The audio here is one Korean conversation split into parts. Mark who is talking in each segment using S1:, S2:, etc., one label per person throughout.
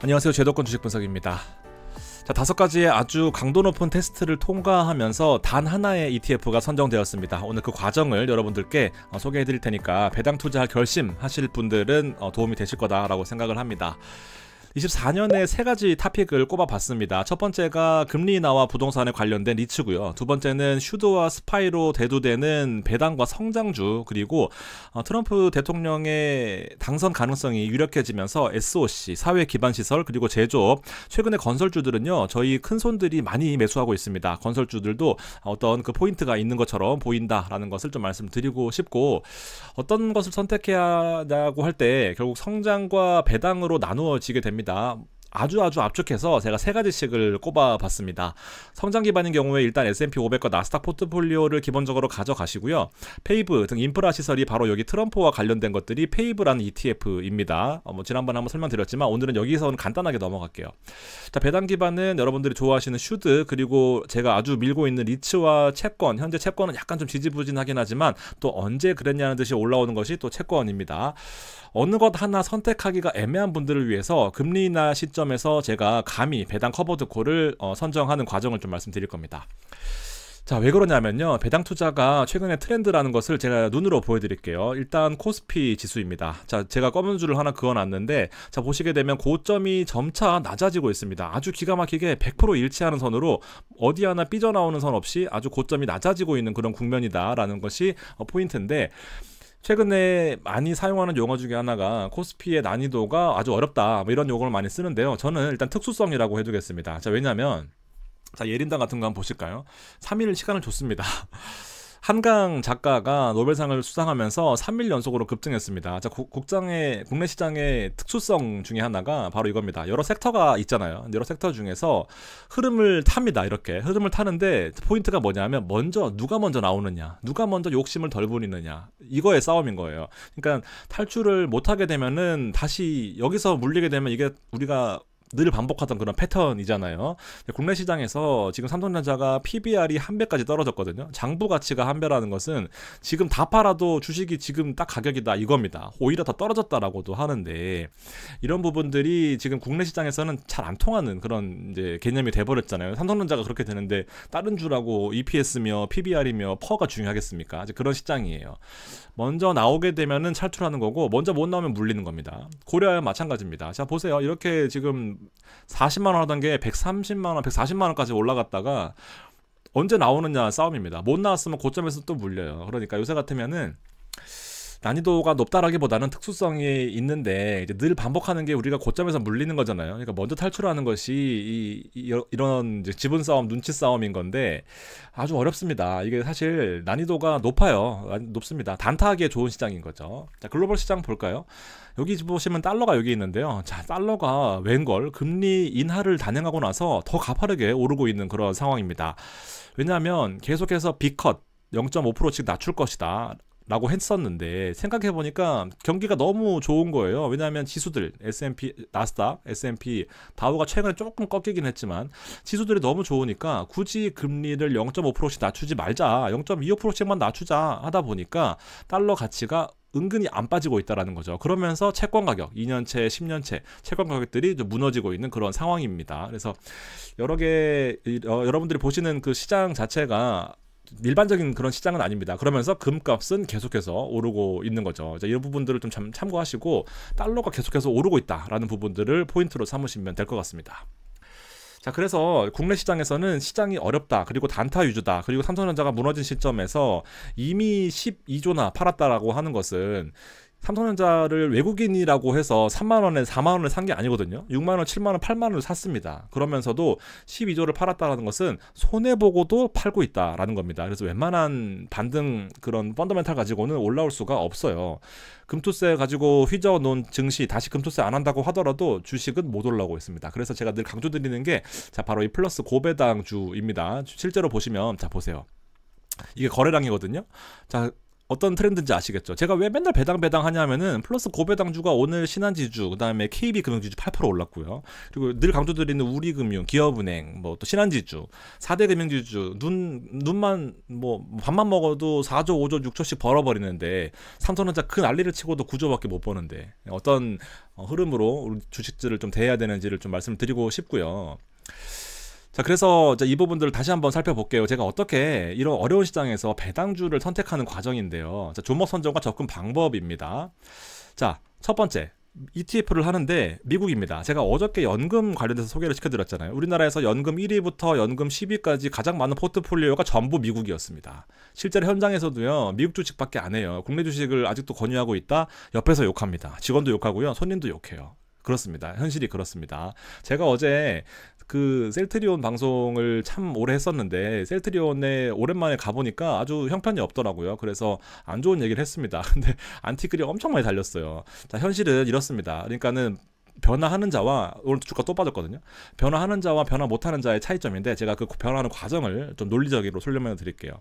S1: 안녕하세요. 제도권 주식 분석입니다. 자, 5가지의 아주 강도 높은 테스트를 통과하면서 단 하나의 ETF가 선정되었습니다. 오늘 그 과정을 여러분들께 소개해 드릴 테니까 배당 투자할 결심하실 분들은 도움이 되실 거다라고 생각을 합니다. 24년에 3가지 토픽을 꼽아봤습니다. 첫 번째가 금리 인하와 부동산에 관련된 리츠고요. 두 번째는 슈드와 스파이로 대두되는 배당과 성장주, 그리고 트럼프 대통령의 당선 가능성이 유력해지면서 SOC, 사회 기반 시설, 그리고 제조업, 최근에 건설주들은요, 저희 큰손들이 많이 매수하고 있습니다. 건설주들도 어떤 그 포인트가 있는 것처럼 보인다라는 것을 좀 말씀드리고 싶고, 어떤 것을 선택해야 하냐고 할 때 결국 성장과 배당으로 나누어지게 됩니다. 아주 압축해서 제가 3가지씩을 꼽아봤습니다. 성장 기반인 경우에 일단 S&P 500과 나스닥 포트폴리오를 기본적으로 가져가시고요. 페이브 등 인프라 시설이 바로 여기 트럼프와 관련된 것들이 페이브라는 ETF입니다. 지난번에 한번 설명드렸지만 오늘은 여기서는 간단하게 넘어갈게요. 자, 배당 기반은 여러분들이 좋아하시는 슈드, 그리고 제가 아주 밀고 있는 리츠와 채권, 현재 채권은 약간 좀 지지부진하긴 하지만 또 언제 그랬냐는 듯이 올라오는 것이 또 채권입니다. 어느 것 하나 선택하기가 애매한 분들을 위해서 금리 인하 시점에서 제가 감히 배당 커버드 콜을 선정하는 과정을 좀 말씀드릴 겁니다. 자, 왜 그러냐면요, 배당 투자가 최근에 트렌드라는 것을 제가 눈으로 보여드릴게요. 일단 코스피 지수입니다. 자, 제가 검은 줄을 하나 그어놨는데, 자, 보시게 되면 고점이 점차 낮아지고 있습니다. 아주 기가 막히게 100% 일치하는 선으로 어디 하나 삐져나오는 선 없이 아주 고점이 낮아지고 있는 그런 국면이다라는 것이 포인트인데, 최근에 많이 사용하는 용어 중에 하나가 코스피의 난이도가 아주 어렵다, 뭐 이런 용어를 많이 쓰는데요. 저는 일단 특수성이라고 해두겠습니다. 자, 왜냐면, 자, 예린당 같은 거 한번 보실까요? 3일 시간을 줬습니다. 한강 작가가 노벨상을 수상하면서 3일 연속으로 급등했습니다. 자, 국내 시장의 특수성 중에 하나가 바로 이겁니다. 여러 섹터가 있잖아요. 여러 섹터 중에서 흐름을 탑니다. 이렇게 흐름을 타는데 포인트가 뭐냐면 누가 먼저 나오느냐, 누가 먼저 욕심을 덜 부리느냐, 이거의 싸움인 거예요. 그러니까 탈출을 못하게 되면은 다시 여기서 물리게 되면 이게 우리가 늘 반복하던 그런 패턴이잖아요. 국내 시장에서 지금 삼성전자가 PBR이 1배까지 떨어졌거든요. 장부 가치가 1배라는 것은 지금 다 팔아도 주식이 지금 딱 가격이다 이겁니다. 오히려 더 떨어졌다라고도 하는데, 이런 부분들이 지금 국내 시장에서는 잘 안 통하는 그런 이제 개념이 돼버렸잖아요. 삼성전자가 그렇게 되는데 다른 주라고 EPS며 PBR이며 퍼가 중요하겠습니까? 이제 그런 시장이에요. 먼저 나오게 되면은 탈출하는 거고, 먼저 못 나오면 물리는 겁니다. 고려야 마찬가지입니다. 자, 보세요. 이렇게 지금 40만원 하던 게 130만원, 140만원까지 올라갔다가 언제 나오느냐 싸움입니다. 못 나왔으면 고점에서 또 물려요. 그러니까 요새 같으면은 난이도가 높다라기보다는 특수성이 있는데 이제 늘 반복하는 게 우리가 고점에서 물리는 거잖아요. 그러니까 먼저 탈출하는 것이 이런 이제 지분 싸움, 눈치 싸움인 건데 아주 어렵습니다. 이게 사실 난이도가 높습니다. 단타하기에 좋은 시장인 거죠. 자, 글로벌 시장 볼까요? 여기 보시면 달러가 여기 있는데요. 자, 달러가 웬걸 금리 인하를 단행하고 나서 더 가파르게 오르고 있는 그런 상황입니다. 왜냐하면 계속해서 B컷 0.5%씩 낮출 것이다 라고 했었는데, 생각해보니까 경기가 너무 좋은 거예요. 왜냐하면 지수들, S&P, 나스닥, S&P, 다우가 최근에 조금 꺾이긴 했지만 지수들이 너무 좋으니까 굳이 금리를 0.5%씩 낮추지 말자, 0.25%씩만 낮추자 하다 보니까 달러 가치가 은근히 안 빠지고 있다라는 거죠. 그러면서 채권 가격, 2년채, 10년채 채권 가격들이 좀 무너지고 있는 그런 상황입니다. 그래서 여러분들이 보시는 그 시장 자체가 일반적인 그런 시장은 아닙니다. 그러면서 금값은 계속해서 오르고 있는 거죠. 이런 부분들을 좀 참고하시고, 달러가 계속해서 오르고 있다라는 부분들을 포인트로 삼으시면 될 것 같습니다. 자, 그래서 국내 시장에서는 시장이 어렵다, 그리고 단타 위주다, 그리고 삼성전자가 무너진 시점에서 이미 12조나 팔았다라고 하는 것은 삼성전자를 외국인이라고 해서 3만원에 4만원을 산 게 아니거든요. 6만원, 7만원, 8만원을 샀습니다. 그러면서도 12조를 팔았다는 것은 손해보고도 팔고 있다라는 겁니다. 그래서 웬만한 반등 그런 펀더멘탈 가지고는 올라올 수가 없어요. 금투세 가지고 휘저어놓은 증시 다시 금투세 안 한다고 하더라도 주식은 못 올라오고 있습니다. 그래서 제가 늘 강조드리는 게, 자, 바로 이 플러스 고배당 주입니다. 실제로 보시면, 자, 보세요. 이게 거래량이거든요. 자, 어떤 트렌드인지 아시겠죠? 제가 왜 맨날 배당 하냐면은 플러스 고배당주가 오늘 신한지주, 그다음에 KB금융지주 8% 올랐고요. 그리고 늘 강조드리는 우리금융, 기업은행, 뭐 또 신한지주, 4대 금융지주 눈만 뭐 밥만 먹어도 4조, 5조, 6조씩 벌어버리는데 삼성전자 그 난리를 치고도 9조밖에 못 버는데 어떤 흐름으로 우리 주식들을 좀 대해야 되는지를 좀 말씀을 드리고 싶고요. 자, 그래서 이 부분들을 다시 한번 살펴볼게요. 제가 어떻게 이런 어려운 시장에서 배당주를 선택하는 과정인데요. 자, 종목 선정과 접근 방법입니다. 자, 첫 번째, ETF를 하는데 미국입니다. 제가 어저께 연금 관련돼서 소개를 시켜드렸잖아요. 우리나라에서 연금 1위부터 연금 10위까지 가장 많은 포트폴리오가 전부 미국이었습니다. 실제로 현장에서도요, 미국 주식밖에 안 해요. 국내 주식을 아직도 권유하고 있다? 옆에서 욕합니다. 직원도 욕하고요, 손님도 욕해요. 그렇습니다. 현실이 그렇습니다. 제가 어제 그 셀트리온 방송을 참 오래 했었는데 셀트리온에 오랜만에 가보니까 아주 형편이 없더라고요. 그래서 안 좋은 얘기를 했습니다. 근데 안티글이 엄청 많이 달렸어요. 자, 현실은 이렇습니다. 그러니까는 변화하는 자와, 오늘 주가 또 빠졌거든요. 변화하는 자와 변화 못하는 자의 차이점인데 제가 그 변화하는 과정을 좀 논리적으로 설명해 드릴게요.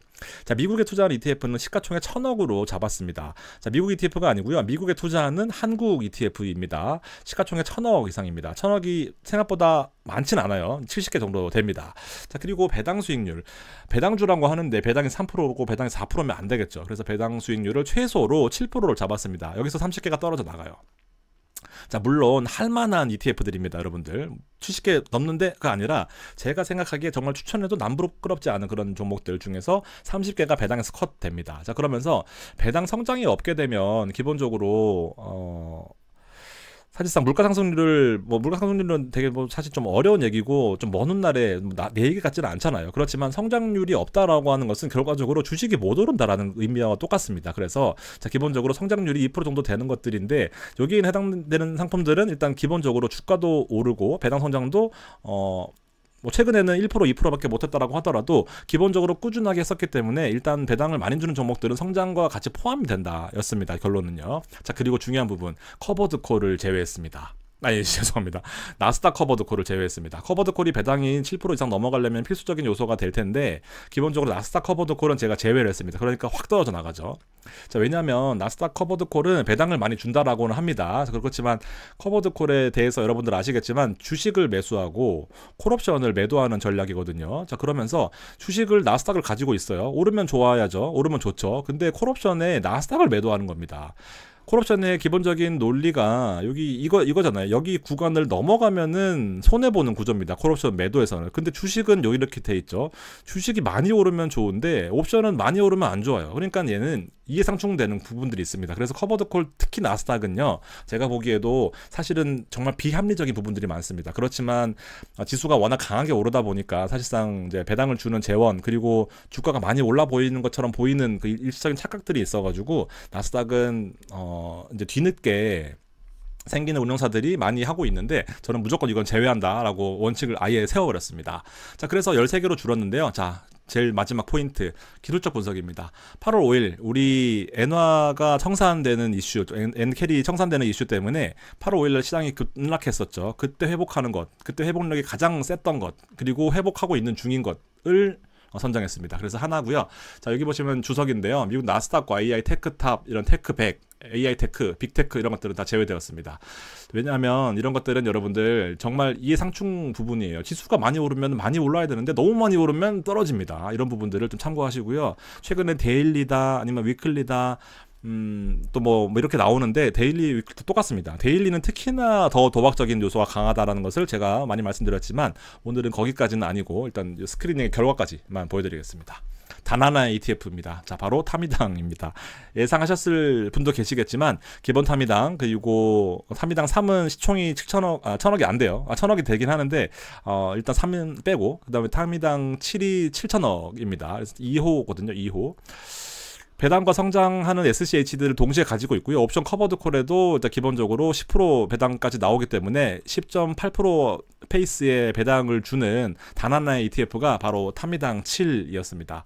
S1: 자, 미국에 투자하는 ETF는 시가총액 1000억으로 잡았습니다. 자, 미국 ETF가 아니고요. 미국에 투자하는 한국 ETF입니다. 시가총액 1000억 이상입니다. 1000억이 생각보다 많진 않아요. 70개 정도 됩니다. 자, 그리고 배당 수익률. 배당주라고 하는데 배당이 3%고 배당이 4%면 안 되겠죠. 그래서 배당 수익률을 최소로 7%를 잡았습니다. 여기서 30개가 떨어져 나가요. 자, 물론 할만한 ETF들입니다, 여러분들. 70개 넘는데가 아니라 제가 생각하기에 정말 추천해도 남부럽지 않은 그런 종목들 중에서 30개가 배당에서 컷 됩니다. 자, 그러면서 배당 성장이 없게 되면 기본적으로 사실상 물가 상승률은 되게 사실 좀 어려운 얘기고 좀 먼 훗날에 내 얘기 같지는 않잖아요. 그렇지만 성장률이 없다라고 하는 것은 결과적으로 주식이 못 오른다라는 의미와 똑같습니다. 그래서 자, 기본적으로 성장률이 2% 정도 되는 것들인데 여기에 해당되는 상품들은 일단 기본적으로 주가도 오르고 배당 성장도 뭐 최근에는 1%, 2%밖에 못했다라고 하더라도 기본적으로 꾸준하게 했었기 때문에 일단 배당을 많이 주는 종목들은 성장과 같이 포함이 된다 였습니다. 결론은요. 자, 그리고 중요한 부분, 커버드콜을 제외했습니다. 죄송합니다. 나스닥 커버드콜을 제외했습니다. 커버드콜이 배당이 7% 이상 넘어가려면 필수적인 요소가 될 텐데 기본적으로 나스닥 커버드콜은 제가 제외를 했습니다. 그러니까 확 떨어져 나가죠. 자, 왜냐하면 나스닥 커버드콜은 배당을 많이 준다라고는 합니다. 그렇지만 커버드콜에 대해서 여러분들 아시겠지만 주식을 매수하고 콜옵션을 매도하는 전략이거든요. 자, 그러면서 주식을 나스닥을 가지고 있어요. 오르면 좋아야죠. 오르면 좋죠. 근데 콜옵션에 나스닥을 매도하는 겁니다. 콜옵션의 기본적인 논리가 이거잖아요. 여기 구간을 넘어가면은 손해보는 구조입니다. 콜옵션 매도에서는. 근데 주식은 여기 이렇게 돼 있죠. 주식이 많이 오르면 좋은데 옵션은 많이 오르면 안 좋아요. 그러니까 얘는 이해상충되는 부분들이 있습니다. 그래서 커버드콜, 특히 나스닥은요, 제가 보기에도 사실은 정말 비합리적인 부분들이 많습니다. 그렇지만 지수가 워낙 강하게 오르다 보니까 사실상 이제 배당을 주는 재원, 그리고 주가가 많이 올라 보이는 것처럼 보이는 그 일시적인 착각들이 있어가지고 나스닥은 이제 뒤늦게 생기는 운용사들이 많이 하고 있는데 저는 무조건 이건 제외한다라고 원칙을 아예 세워버렸습니다. 자, 그래서 13개로 줄었는데요. 자, 제일 마지막 포인트, 기술적 분석입니다. 8월 5일 우리 엔화가 청산되는 이슈, 엔캐리 청산되는 이슈 때문에 8월 5일날 시장이 급락했었죠. 그때 회복하는 것, 그때 회복력이 가장 셌던 것, 그리고 회복하고 있는 중인 것을 선정했습니다. 그래서 하나고요. 자, 여기 보시면 주석인데요. 미국 나스닥과 AI 테크탑, 이런 테크 100, AI 테크, 빅테크 이런 것들은 다 제외되었습니다. 왜냐하면 이런 것들은 여러분들 정말 이해상충 부분이에요. 지수가 많이 오르면 많이 올라야 되는데 너무 많이 오르면 떨어집니다. 이런 부분들을 좀 참고하시고요. 최근에 데일리다 아니면 위클리다 또 뭐 이렇게 나오는데 데일리 위클도 똑같습니다. 데일리는 특히나 더 도박적인 요소가 강하다라는 것을 제가 많이 말씀드렸지만 오늘은 거기까지는 아니고 일단 스크리닝의 결과까지만 보여드리겠습니다. 단 하나의 ETF입니다. 자, 바로 타미당입니다. 예상하셨을 분도 계시겠지만 기본 타미당, 그리고 타미당 3은 시총이 1000억이 안 돼요. 1000억이 되긴 하는데 일단 3은 빼고 그 다음에 타미당 7이 7000억입니다. 그래서 2호거든요. 2호. 배당과 성장하는 SCH들을 동시에 가지고 있고요. 옵션 커버드 콜에도 일단 기본적으로 10% 배당까지 나오기 때문에 10.8% 페이스의 배당을 주는 단 하나의 ETF가 바로 타미당 7이었습니다.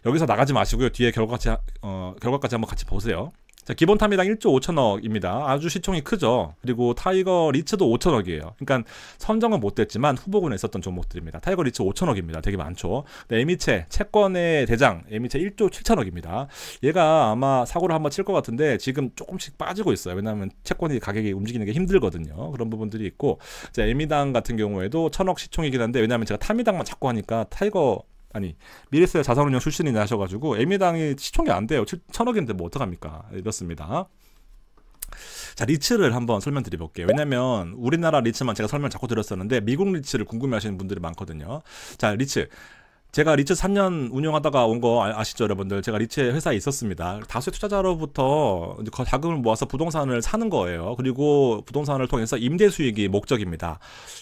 S1: 여기서 나가지 마시고요. 뒤에 결과까지 한번 같이 보세요. 자, 기본 타미당 1조 5천억입니다. 아주 시총이 크죠. 그리고 타이거 리츠도 5천억이에요. 그러니까 선정은 못 됐지만 후보군에 있었던 종목들입니다. 타이거 리츠 5천억입니다. 되게 많죠. 에미체, 채권의 대장, 에미체 1조 7천억입니다. 얘가 아마 사고를 한번 칠 것 같은데 지금 조금씩 빠지고 있어요. 왜냐하면 채권이 가격이 움직이는 게 힘들거든요. 그런 부분들이 있고, 자, 에미당 같은 경우에도 1,000억 시총이긴 한데, 왜냐하면 제가 타미당만 자꾸 하니까 미래세 자산운용 출신이냐 하셔가지고 에미당이 시총이 안 돼요. 1,000억인데 뭐 어떡합니까? 이렇습니다. 자, 리츠를 한번 설명드려 볼게요. 왜냐면 우리나라 리츠만 제가 설명 자꾸 드렸었는데 미국 리츠를 궁금해하시는 분들이 많거든요. 자, 리츠. 제가 리츠 3년 운영하다가 온 거 아시죠, 여러분들? 제가 리츠 회사에 있었습니다. 다수의 투자자로부터 자금을 모아서 부동산을 사는 거예요. 그리고 부동산을 통해서 임대 수익이 목적입니다.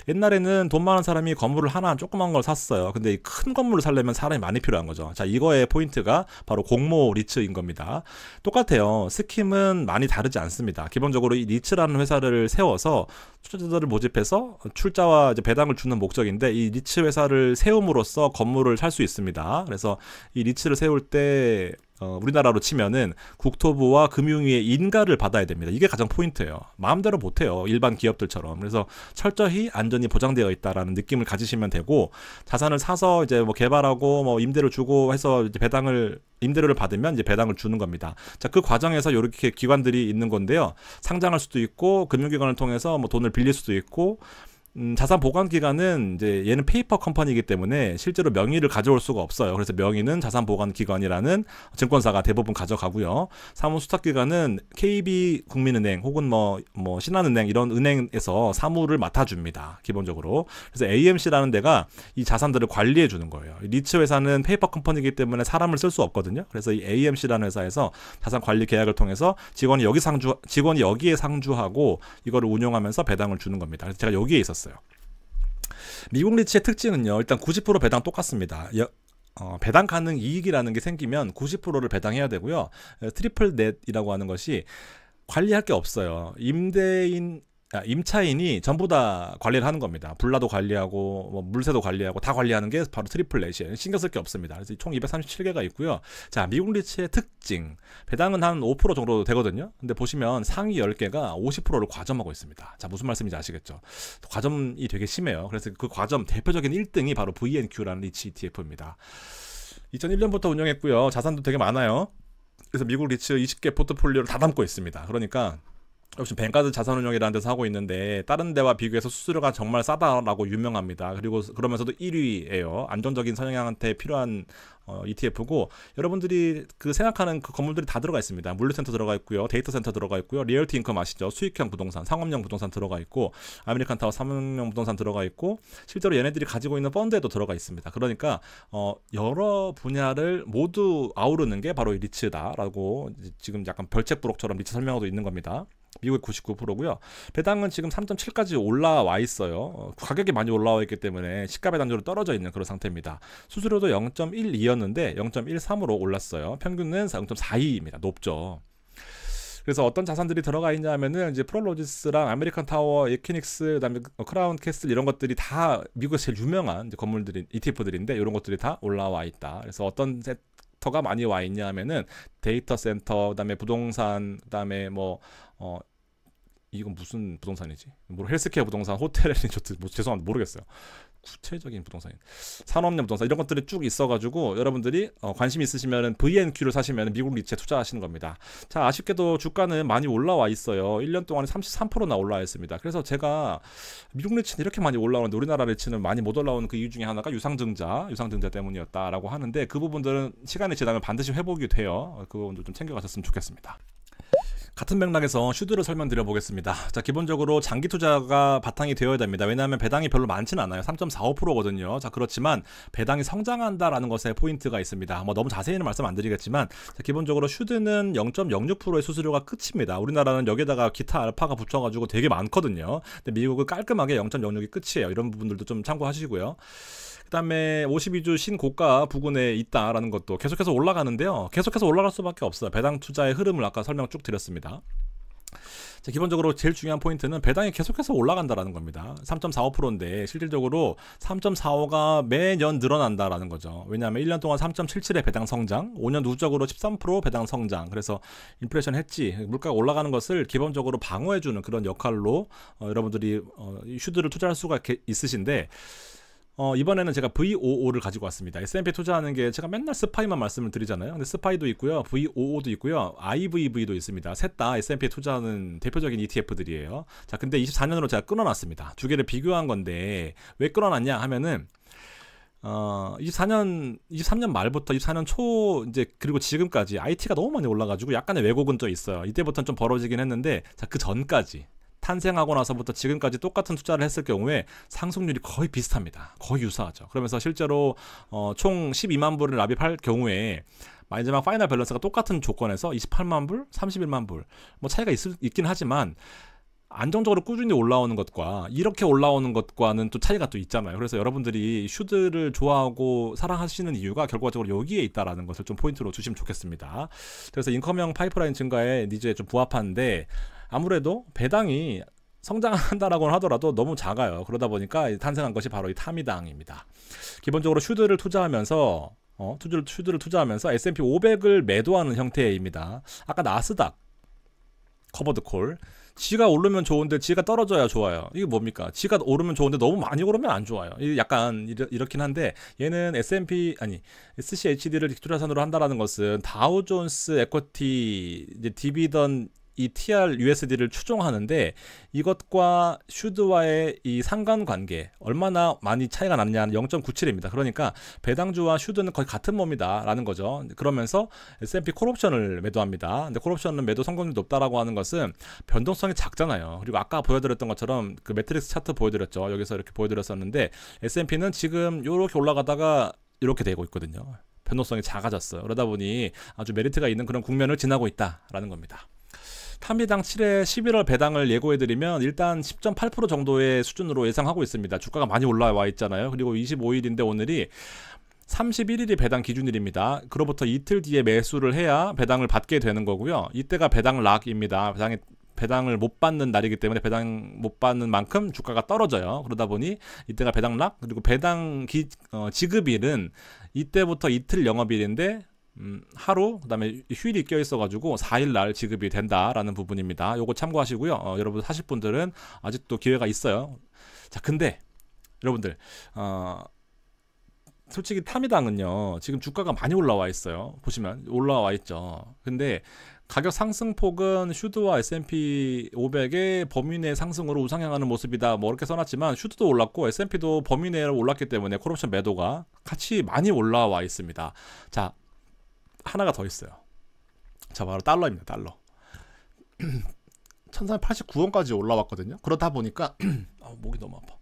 S1: 옛날에는 돈 많은 사람이 건물을 하나 조그만 걸 샀어요. 근데 이 큰 건물을 사려면 사람이 많이 필요한 거죠. 자, 이거의 포인트가 바로 공모 리츠인 겁니다. 똑같아요. 스킴은 많이 다르지 않습니다. 기본적으로 이 리츠라는 회사를 세워서 투자자들을 모집해서 출자와 이제 배당을 주는 목적인데, 이 리츠 회사를 세움으로써 건물을 살 수 있습니다. 그래서 이 리츠를 세울 때 우리나라로 치면은 국토부와 금융위의 인가를 받아야 됩니다. 이게 가장 포인트예요. 마음대로 못해요. 일반 기업들처럼. 그래서 철저히 안전이 보장되어 있다라는 느낌을 가지시면 되고, 자산을 사서 이제 뭐 개발하고 뭐 임대를 주고 해서 이제 임대료를 받으면 이제 배당을 주는 겁니다. 자, 그 과정에서 이렇게 기관들이 있는 건데요. 상장할 수도 있고, 금융기관을 통해서 뭐 돈을 빌릴 수도 있고, 자산 보관 기관은 이제 얘는 페이퍼 컴퍼니이기 때문에 실제로 명의를 가져올 수가 없어요. 그래서 명의는 자산 보관 기관이라는 증권사가 대부분 가져가고요. 사무 수탁 기관은 KB국민은행 혹은 뭐 신한은행 이런 은행에서 사무를 맡아줍니다. 기본적으로. 그래서 AMC라는 데가 이 자산들을 관리해 주는 거예요. 리츠 회사는 페이퍼 컴퍼니이기 때문에 사람을 쓸 수 없거든요. 그래서 이 AMC라는 회사에서 자산 관리 계약을 통해서 직원이 여기에 상주하고 이거를 운용하면서 배당을 주는 겁니다. 그래서 제가 여기에 있었어요. 미국 리츠의 특징은요, 일단 90% 배당 똑같습니다. 배당 가능 이익이라는 게 생기면 90%를 배당해야 되고요. 트리플 넷이라고 하는 것이 관리할 게 없어요. 임차인이 전부 다 관리를 하는 겁니다. 불나도 관리하고 뭐 물세도 관리하고 다 관리하는 게 바로 트리플 넷이에요. 신경 쓸 게 없습니다. 그래서 총 237개가 있고요. 자, 미국 리츠의 특징. 배당은 한 5% 정도 되거든요. 근데 보시면 상위 10개가 50%를 과점하고 있습니다. 자, 무슨 말씀인지 아시겠죠? 과점이 되게 심해요. 그래서 그 과점 대표적인 1등이 바로 VNQ라는 리츠 ETF입니다. 2001년부터 운영했고요. 자산도 되게 많아요. 그래서 미국 리츠 20개 포트폴리오를 다 담고 있습니다. 그러니까 역시 뱅가드 자산운용이라는 데서 하고 있는데, 다른 데와 비교해서 수수료가 정말 싸다라고 유명합니다. 그리고 그러면서도 1위예요. 안정적인 성향한테 필요한 ETF고, 여러분들이 그 생각하는 그 건물들이 다 들어가 있습니다. 물류센터 들어가 있고요, 데이터 센터 들어가 있고요, 리얼티 인컴 아시죠? 수익형 부동산, 상업용 부동산 들어가 있고, 아메리칸 타워 상업용 부동산 들어가 있고, 실제로 얘네들이 가지고 있는 펀드에도 들어가 있습니다. 그러니까 여러 분야를 모두 아우르는 게 바로 이 리츠다라고 지금 약간 별책부록처럼 리츠 설명하고 있는 겁니다. 미국의 99%고요. 배당은 지금 3.7까지 올라와 있어요. 가격이 많이 올라와 있기 때문에 시가 배당률은 떨어져 있는 그런 상태입니다. 수수료도 0.12였는데 0.13으로 올랐어요. 평균은 0.42입니다. 높죠. 그래서 어떤 자산들이 들어가 있냐 하면은 이제 프롤로지스랑 아메리칸 타워, 에키닉스, 그다음에 크라운 캐슬 이런 것들이 다 미국에서 제일 유명한 이제 건물들이 ETF들인데, 이런 것들이 다 올라와 있다. 그래서 어떤 가 많이 와 있냐 하면은 데이터 센터, 그다음에 부동산, 그다음에 이건 무슨 부동산이지? 헬스케어 부동산, 호텔 리조트, 죄송합니다, 모르겠어요. 구체적인 부동산, 산업용 부동산 이런 것들이 쭉 있어가지고 여러분들이 관심 있으시면은 VNQ를 사시면 미국 리츠에 투자하시는 겁니다. 자, 아쉽게도 주가는 많이 올라와 있어요. 1년 동안에 33%나 올라와 있습니다. 그래서 제가 미국 리츠는 이렇게 많이 올라오는데 우리나라 리츠는 많이 못 올라오는 그 이유 중에 하나가 유상증자 때문이었다라고 하는데, 그 부분들은 시간이 지나면 반드시 회복이 돼요. 그 부분도 좀 챙겨가셨으면 좋겠습니다. 같은 맥락에서 슈드를 설명드려 보겠습니다. 자, 기본적으로 장기 투자가 바탕이 되어야 됩니다. 왜냐하면 배당이 별로 많지는 않아요. 3.45%거든요. 자, 그렇지만 배당이 성장한다라는 것에 포인트가 있습니다. 너무 자세히는 말씀 안 드리겠지만, 자, 기본적으로 슈드는 0.06%의 수수료가 끝입니다. 우리나라는 여기다가 기타 알파가 붙여가지고 되게 많거든요. 근데 미국은 깔끔하게 0.06이 끝이에요. 이런 부분들도 좀 참고하시고요. 그 다음에 52주 신고가 부근에 있다라는 것도 계속해서 올라가는데요. 계속해서 올라갈 수밖에 없어요. 배당 투자의 흐름을 아까 설명 쭉 드렸습니다. 자, 기본적으로 제일 중요한 포인트는 배당이 계속해서 올라간다라는 겁니다. 3.45%인데 실질적으로 3.45가 매년 늘어난다라는 거죠. 왜냐하면 1년 동안 3.77의 배당 성장, 5년 누적으로 13% 배당 성장. 그래서 인플레이션 했지, 물가가 올라가는 것을 기본적으로 방어해주는 그런 역할로 여러분들이 슈드를 투자할 수가 있으신데, 이번에는 제가 VOO를 가지고 왔습니다. S&P 투자하는 게 제가 맨날 스파이만 말씀을 드리잖아요. 근데 스파이도 있고요, VOO도 있고요, IVV도 있습니다. 셋 다 S&P 투자하는 대표적인 ETF들이에요. 자, 근데 24년으로 제가 끊어놨습니다. 두 개를 비교한 건데 왜 끊어놨냐 하면은 23년 말부터 24년 초 이제 그리고 지금까지 IT가 너무 많이 올라가지고 약간의 왜곡은 또 있어요. 이때부터는 좀 벌어지긴 했는데, 자, 그 전까지 탄생하고 나서부터 지금까지 똑같은 투자를 했을 경우에 상승률이 거의 비슷합니다. 거의 유사하죠. 그러면서 실제로 총 12만 불을 납입할 경우에 마지막 파이널 밸런스가 똑같은 조건에서 28만 불, 31만 불 뭐 차이가 있긴 하지만 안정적으로 꾸준히 올라오는 것과 이렇게 올라오는 것과는 또 차이가 또 있잖아요. 그래서 여러분들이 슈드를 좋아하고 사랑하시는 이유가 결과적으로 여기에 있다라는 것을 좀 포인트로 주시면 좋겠습니다. 그래서 인컴형 파이프라인 증가의 니즈에 좀 부합하는데, 아무래도 배당이 성장한다라고 하더라도 너무 작아요. 그러다 보니까 탄생한 것이 바로 이 타미당입니다. 기본적으로 슈드를 투자하면서 슈드를 투자하면서 S&P 500을 매도하는 형태입니다. 아까 나스닥 커버드 콜, 지가 오르면 좋은데 지가 떨어져야 좋아요. 이게 뭡니까? 지가 오르면 좋은데 너무 많이 오르면 안 좋아요. 이게 약간 이렇긴 한데, 얘는 SCHD를 투자선으로 한다라는 것은 다우존스 에쿼티 이제 디비던 이 TR USD를 추종하는데, 이것과 슈드와의 이 상관관계 얼마나 많이 차이가 났냐는 0.97입니다. 그러니까 배당주와 슈드는 거의 같은 몸이다 라는 거죠. 그러면서 S&P 콜옵션을 매도합니다. 근데 콜옵션은 매도 성공률이 높다라고 하는 것은 변동성이 작잖아요. 그리고 아까 보여드렸던 것처럼 그 매트릭스 차트 보여드렸죠. 여기서 이렇게 보여드렸었는데, S&P는 지금 이렇게 올라가다가 이렇게 되고 있거든요. 변동성이 작아졌어요. 그러다 보니 아주 메리트가 있는 그런 국면을 지나고 있다라는 겁니다. 타미당 7회 11월 배당을 예고해드리면 일단 10.8% 정도의 수준으로 예상하고 있습니다. 주가가 많이 올라와 있잖아요. 그리고 25일인데 오늘이 31일이 배당 기준일입니다. 그로부터 이틀 뒤에 매수를 해야 배당을 받게 되는 거고요. 이때가 배당 락입니다. 배당을 못 받는 날이기 때문에 배당 못 받는 만큼 주가가 떨어져요. 그러다 보니 이때가 배당 락, 그리고 배당 지급일은 이때부터 이틀 영업일인데 하루, 그 다음에 휴일이 껴 있어가지고 4일날 지급이 된다라는 부분입니다. 요거 참고하시고요. 여러분 사실 분들은 아직도 기회가 있어요. 자, 근데 여러분들 솔직히 타미당은요 지금 주가가 많이 올라와 있어요. 보시면 올라와 있죠. 근데 가격 상승폭은 슈드와 S&P 500의 범위 내 상승으로 우상향하는 모습이다, 뭐 이렇게 써놨지만 슈드도 올랐고 S&P도 범위 내로 올랐기 때문에 콜옵션 매도가 같이 많이 올라와 있습니다. 자, 하나가 더 있어요. 자, 바로 달러입니다. 달러. 1389원까지 올라왔거든요. 그러다 보니까 목이 너무 아파.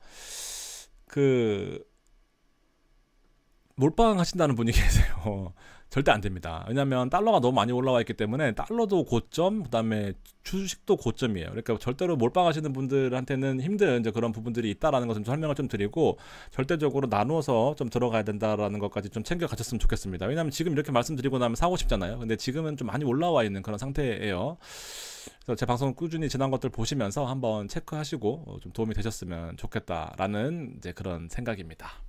S1: 몰빵 하신다는 분이 계세요. 절대 안 됩니다. 왜냐면 달러가 너무 많이 올라와 있기 때문에 달러도 고점, 그 다음에 주식도 고점이에요. 그러니까 절대로 몰빵 하시는 분들한테는 힘든 이제 그런 부분들이 있다라는 것을 좀 설명을 좀 드리고, 절대적으로 나누어서 좀 들어가야 된다라는 것까지 좀 챙겨 가셨으면 좋겠습니다. 왜냐면 지금 이렇게 말씀드리고 나면 사고 싶잖아요. 근데 지금은 좀 많이 올라와 있는 그런 상태예요. 그래서 제 방송 꾸준히 지난 것들 보시면서 한번 체크하시고 좀 도움이 되셨으면 좋겠다라는 이제 그런 생각입니다.